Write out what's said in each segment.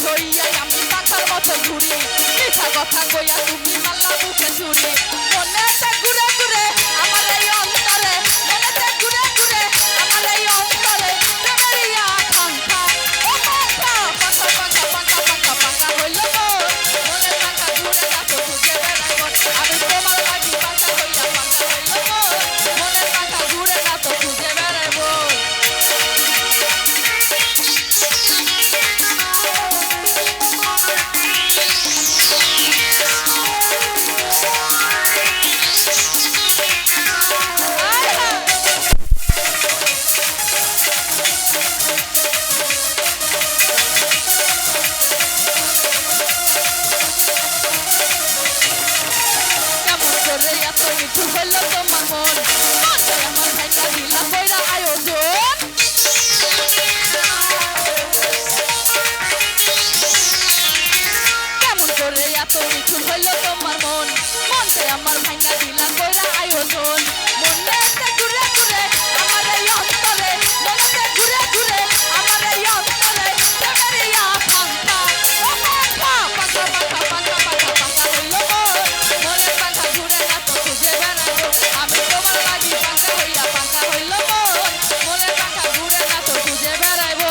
হইয়া আমি পাখার মতো ঘুরি মিঠা কথা কইয়া তুমি মাল্লা বুকে ছুরি মনেতে ঘুরে ঘুরে আমার এই অন্তরে মনেতে ঘুরে ঘুরে আমার এই অন্তরে প্রেমের আকাঙ্ক্ষা ও পাখা পাখা পাখা পাখা পাখা পাখা হইল মনে পাখা ঘুরে যাত খুঁজে বেড়াইব আমি তোমার লাগি পাখা হইয়া পাখা হইল মনে পাখা ঘুরে যাত খুঁজে বেড়াইব মিঠু হইল তোমার মন আমার ভাইটা দিলা কইরা আয়োজন কেমন করে এত মিঠু হইল তোমার মন মনতে আমার ভাইটা দিলা কইরা আয়োজন মনেতে ঘুরে ঘুরে আমার এই অন্তরে মনেতে ঘুরে ঘুরে আমার এই অন্তরে প্রেমের আকাঙ্ক্ষা ও পাখা পাখা পাখা পাখা পাখা পাখা হইল মনে পাখা ঘুরে যাত খুঁজে বেড়াইব আমি তোমার লাগি পাখা হইয়া পাখা হইল মনে পাখা ঘুরে যাত খুঁজে বেড়াইব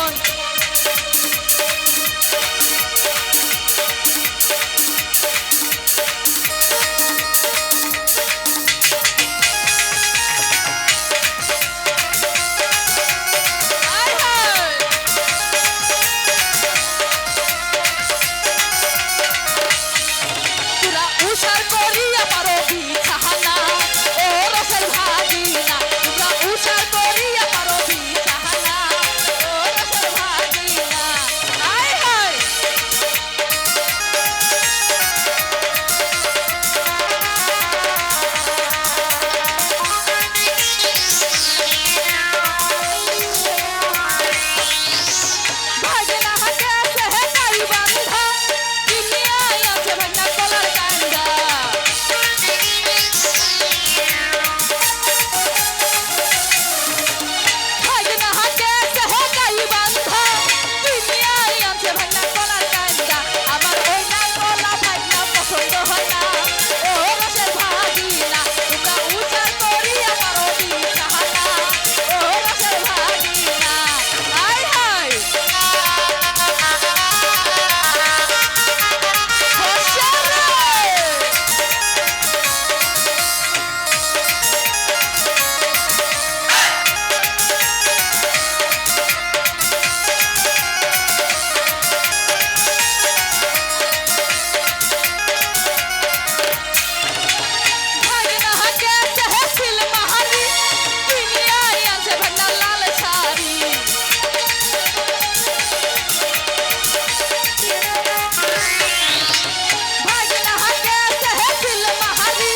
উষার করিয়া পারো বিছানা ও রসের ভাগিনা তোমরা উষার করিয়া পারো বিছানা ও রসের ভাগিনা আয় হায় ভাগিনা হাতে আছে হে কাই বান্ধা দুনিয়া আছে ভাগনা কলার কান্দা ভাগনা হাতে আছে হে কাই বান্ধা দুনিয়া আছে ভাগনা কলার কান্দা আমার ওই না কলা ভাগনা পছন্দ হয় না ও রসের ভাগিনা তোমরা উচার করিয়া পারো বিছানা ও রসের ভাগিনা আয় হায় ভাগনা হাতে আছে হে সিলমাহারি দুনিয়ায় আছে ভাগনা লাল শাড়ি ভাগনা হাতে আছে হে সিলমাহারি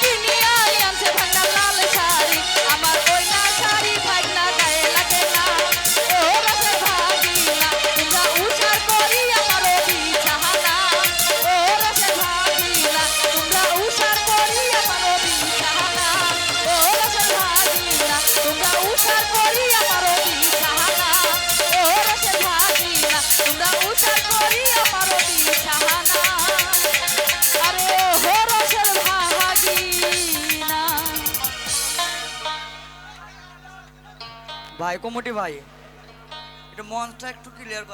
দুনিয়ায় আছে ভাগনা লাল শাড়ি আমার ওই না শাড়ি ভাগনা গায়ে লাগে না ও রসের ভাগিনা তোমরা উচার করিয়া পারো বিছানা ও রসের ভাগিনা তোমরা উচার করিয়া পারো বিছানা ও রসের ভাগিনা তোমরা উচার করিয়া পারো বিছানা ও রসের ভাগিনা তোমরা উচার করিয়া পারো বিছানা আরে ও রসের ভাগিনা ভাই কমিটি ভাই, এটা মঞ্চটা একটু ক্লিয়ার